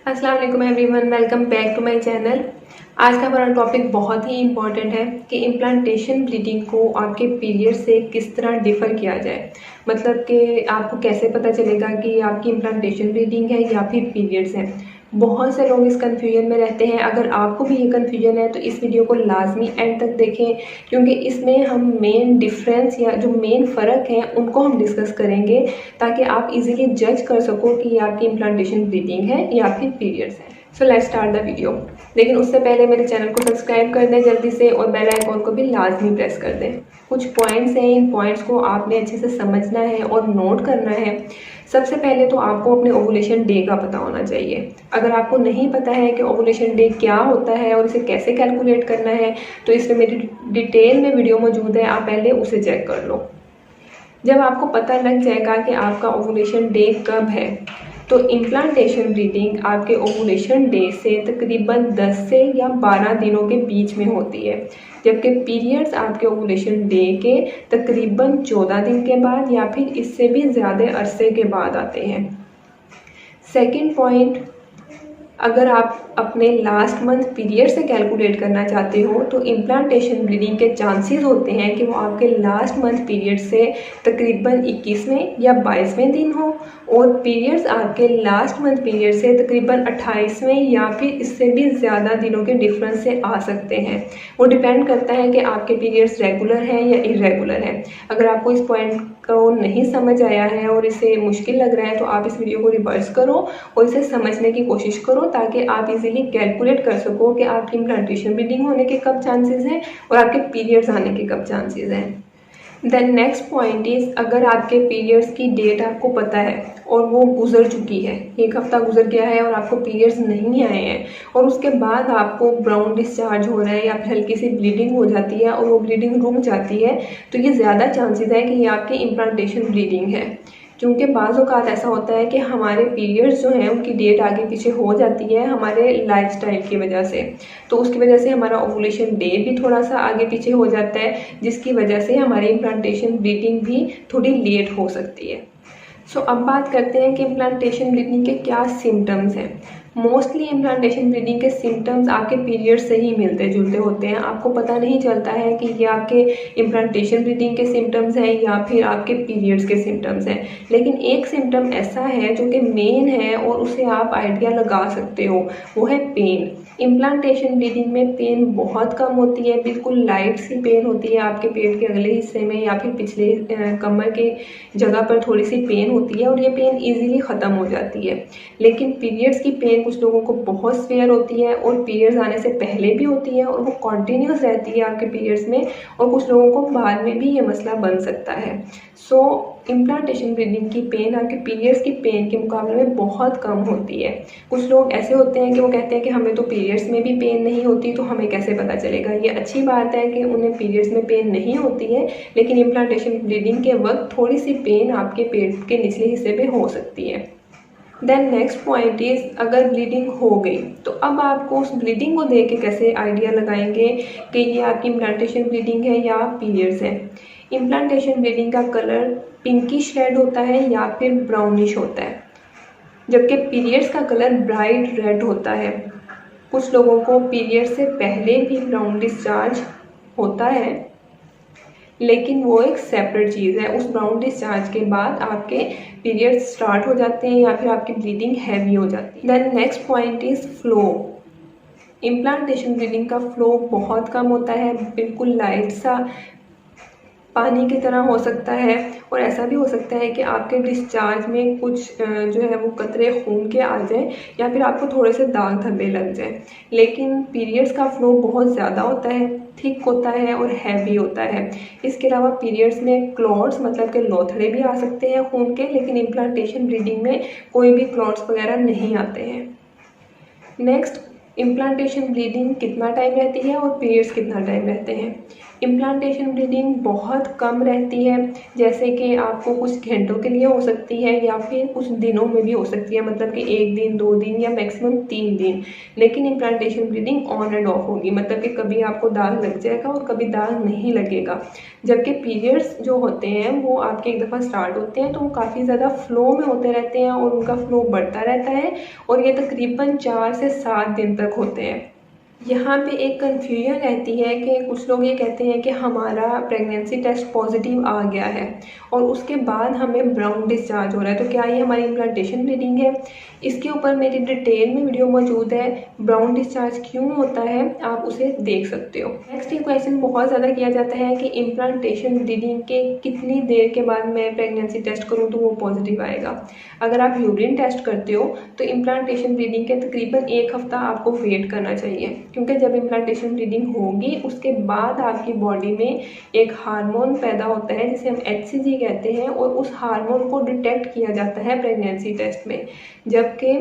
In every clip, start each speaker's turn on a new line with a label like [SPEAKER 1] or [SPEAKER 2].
[SPEAKER 1] अस्सलाम वालेकुम everyone, welcome back to my channel. आज का हमारा टॉपिक बहुत ही इम्पॉर्टेंट है कि इम्प्लांटेशन ब्लीडिंग को आपके पीरियड से किस तरह डिफ़र किया जाए। मतलब कि आपको कैसे पता चलेगा कि आपकी इम्प्लांटेशन ब्लीडिंग है या फिर पीरियड्स हैं। बहुत से लोग इस कन्फ्यूजन में रहते हैं। अगर आपको भी ये कन्फ्यूजन है तो इस वीडियो को लाजमी एंड तक देखें, क्योंकि इसमें हम मेन डिफरेंस या जो मेन फ़र्क है उनको हम डिस्कस करेंगे, ताकि आप इजीली जज कर सको कि ये आपकी इम्प्लांटेशन ब्लीडिंग है या फिर पीरियड्स है। So let's start the video. लेकिन उससे पहले मेरे चैनल को सब्सक्राइब कर दें जल्दी से, और बेल आइकॉन को भी लाजमी प्रेस कर दें। कुछ पॉइंट्स हैं, इन पॉइंट्स को आपने अच्छे से समझना है और नोट करना है। सबसे पहले तो आपको अपने ओवुलेशन डे का पता होना चाहिए। अगर आपको नहीं पता है कि ओवुलेशन डे क्या होता है और इसे कैसे कैलकुलेट करना है, तो इसमें मेरी डिटेल में वीडियो मौजूद है, आप पहले उसे चेक कर लो। जब आपको पता लग जाएगा कि आपका ओवुलेशन डे कब है, तो इम्प्लांटेशन ब्लीडिंग आपके ओवुलेशन डे से तकरीबन 10 से या 12 दिनों के बीच में होती है, जबकि पीरियड्स आपके ओवुलेशन डे के तकरीबन 14 दिन के बाद या फिर इससे भी ज़्यादा अरसे के बाद आते हैं। सेकंड पॉइंट, अगर आप अपने लास्ट मंथ पीरियड से कैलकुलेट करना चाहते हो तो इम्प्लांटेशन ब्लीडिंग के चांसेस होते हैं कि वो आपके लास्ट मंथ पीरियड से तकरीबन 21वें या 22वें दिन हो, और पीरियड्स आपके लास्ट मंथ पीरियड से तकरीबन 28वें या फिर इससे भी ज़्यादा दिनों के डिफरेंस से आ सकते हैं। वो डिपेंड करता है कि आपके पीरियड्स रेगुलर हैं या इरेगुलर हैं। अगर आपको इस पॉइंट को नहीं समझ आया है और इसे मुश्किल लग रहा है तो आप इस वीडियो को रिवर्स करो और इसे समझने की कोशिश करो, ताकि आप इजीली कैलकुलेट कर सको कि आपकी इम्प्लांटेशन ब्लीडिंग होने के कब चांसेस हैं और आपके पीरियड्स आने के कब चांसेस हैं। देन नेक्स्ट पॉइंट इज़, अगर आपके पीरियड्स की डेट आपको पता है और वो गुजर चुकी है, 1 हफ्ता गुजर गया है और आपको पीरियड्स नहीं आए हैं, और उसके बाद आपको ब्राउन डिस्चार्ज हो रहा है या फिर हल्की सी ब्लीडिंग हो जाती है और वो ब्लीडिंग रुक जाती है, तो ये ज़्यादा चांसेस है कि ये आपकी इम्प्लांटेशन ब्लीडिंग है। क्योंकि बाज़ औक़ात ऐसा होता है कि हमारे पीरियड्स जो हैं उनकी डेट आगे पीछे हो जाती है हमारे लाइफस्टाइल की वजह से, तो उसकी वजह से हमारा ओवुलेशन डे भी थोड़ा सा आगे पीछे हो जाता है, जिसकी वजह से हमारी इम्प्लांटेशन ब्लीडिंग भी थोड़ी लेट हो सकती है। सो अब बात करते हैं कि इम्प्लांटेशन ब्लीडिंग के क्या सिम्टम्स हैं। मोस्टली इम्प्लांटेशन ब्लीडिंग के सिम्टम्स आपके पीरियड से ही मिलते जुलते होते हैं। आपको पता नहीं चलता है कि ये आपके इम्प्लांटेशन ब्लीडिंग के सिम्टम्स हैं या फिर आपके पीरियड्स के सिम्टम्स हैं। लेकिन एक सिम्टम ऐसा है जो कि मेन है और उसे आप आइडिया लगा सकते हो, वो है पेन। इम्प्लांटेशन ब्लीडिंग में पेन बहुत कम होती है, बिल्कुल लाइट सी पेन होती है आपके पेट के अगले हिस्से में या फिर पिछले कमर के जगह पर थोड़ी सी पेन होती है, और ये पेन इजीली ख़त्म हो जाती है। लेकिन पीरियड्स की पेन कुछ लोगों को बहुत सीवियर होती है और पीरियड्स आने से पहले भी होती है और वो कॉन्टीन्यूस रहती है आपके पीरियड्स में, और कुछ लोगों को बाद में भी ये मसला बन सकता है। सो इम्प्लांटेशन ब्लीडिंग की पेन आपके पीरियड्स की पेन के मुकाबले में बहुत कम होती है। कुछ लोग ऐसे होते हैं कि वो कहते हैं कि हमें तो पीरियड्स में भी पेन नहीं होती, तो हमें कैसे पता चलेगा। ये अच्छी बात है कि उन्हें पीरियड्स में पेन नहीं होती है, लेकिन इम्प्लांटेशन ब्लीडिंग के वक्त थोड़ी सी पेन आपके पेट के निचले हिस्से पे हो सकती है। देन नेक्स्ट पॉइंट इज़, अगर ब्लीडिंग हो गई तो अब आपको उस ब्लीडिंग को देख के कैसे आइडिया लगाएंगे कि ये आपकी इम्प्लांटेशन ब्लीडिंग है या पीरियड्स है। इम्प्लांटेशन ब्लीडिंग का कलर पिंकिश रेड होता है या फिर ब्राउनिश होता है, जबकि पीरियड्स का कलर ब्राइट रेड होता है। कुछ लोगों को पीरियड से पहले भी ब्राउन डिस्चार्ज होता है, लेकिन वो एक सेपरेट चीज़ है। उस ब्राउन डिस्चार्ज के बाद आपके पीरियड्स स्टार्ट हो जाते हैं या फिर आपकी ब्लीडिंग हैवी हो जाती है। Then next point is flow. Implantation bleeding का फ्लो बहुत कम होता है, बिल्कुल लाइट सा पानी की तरह हो सकता है, और ऐसा भी हो सकता है कि आपके डिस्चार्ज में कुछ जो है वो कतरे खून के आ जाएं या फिर आपको थोड़े से दाग धब्बे लग जाएं। लेकिन पीरियड्स का फ्लो बहुत ज़्यादा होता है, थिक होता है और हैवी होता है। इसके अलावा पीरियड्स में क्लॉट्स मतलब के लोथड़े भी आ सकते हैं खून के, लेकिन इम्प्लांटेशन ब्लीडिंग में कोई भी क्लॉट्स वगैरह नहीं आते हैं। नेक्स्ट, इम्प्लांटेशन ब्लीडिंग कितना टाइम रहती है और पीरियड्स कितना टाइम रहते हैं। इम्प्लांटेशन ब्लीडिंग बहुत कम रहती है, जैसे कि आपको कुछ घंटों के लिए हो सकती है या फिर कुछ दिनों में भी हो सकती है, मतलब कि 1 दिन 2 दिन या मैक्सिमम 3 दिन। लेकिन implantation bleeding on end of होगी, मतलब कि कभी आपको दाग लग जाएगा और कभी दाग नहीं लगेगा। जबकि पीरियड्स जो होते हैं वो आपके एक दफ़ा स्टार्ट होते हैं तो वो काफ़ी ज़्यादा फ्लो में होते रहते हैं और उनका फ्लो बढ़ता रहता है और ये तकरीबन 4 से 7 दिन तक होते हैं। यहाँ पे एक कन्फ्यूजन रहती है कि कुछ लोग ये कहते हैं कि हमारा प्रेगनेंसी टेस्ट पॉजिटिव आ गया है और उसके बाद हमें ब्राउन डिस्चार्ज हो रहा है, तो क्या ये हमारी इम्प्लांटेशन ब्लीडिंग है? इसके ऊपर मेरी डिटेल में वीडियो मौजूद है, ब्राउन डिस्चार्ज क्यों होता है आप उसे देख सकते हो। नेक्स्ट ये क्वेश्चन बहुत ज़्यादा किया जाता है कि इम्प्लांटेशन ब्लीडिंग के कितनी देर के बाद मैं प्रेगनेंसी टेस्ट करूँ तो वो पॉजिटिव आएगा। अगर आप यूरिन टेस्ट करते हो तो इम्प्लांटेशन ब्लीडिंग के तकरीबन 1 हफ़्ता आपको वेट करना चाहिए, क्योंकि जब इम्प्लांटेशन ब्लीडिंग होगी उसके बाद आपकी बॉडी में एक हार्मोन पैदा होता है जिसे हम HCG कहते हैं और उस हार्मोन को डिटेक्ट किया जाता है प्रेगनेंसी टेस्ट में। जबकि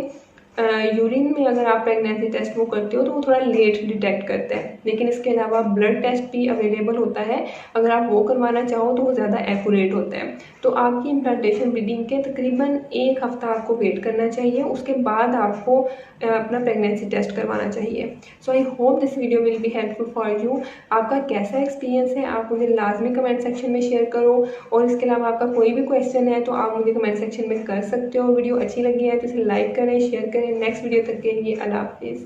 [SPEAKER 1] यूरिन में अगर आप प्रेगनेंसी टेस्ट वो करते हो तो वो थोड़ा लेट डिटेक्ट करता है, लेकिन इसके अलावा ब्लड टेस्ट भी अवेलेबल होता है, अगर आप वो करवाना चाहो तो वो ज़्यादा एक्यूरेट होता है। तो आपकी इम्प्लांटेशन ब्लीडिंग के तकरीबन 1 हफ़्ता आपको वेट करना चाहिए, उसके बाद आपको अपना प्रेगनेंसी टेस्ट करवाना चाहिए। So I hope this video will be helpful for you. आपका कैसा एक्सपीरियंस है आप मुझे लाजमी कमेंट सेक्शन में शेयर करो, और इसके अलावा आपका कोई भी क्वेश्चन है तो आप मुझे कमेंट सेक्शन में कर सकते हो। वीडियो अच्छी लगी है तो इसे लाइक करें, शेयर करें। नेक्स्ट वीडियो तक के लिए अल्लाह हाफिज़।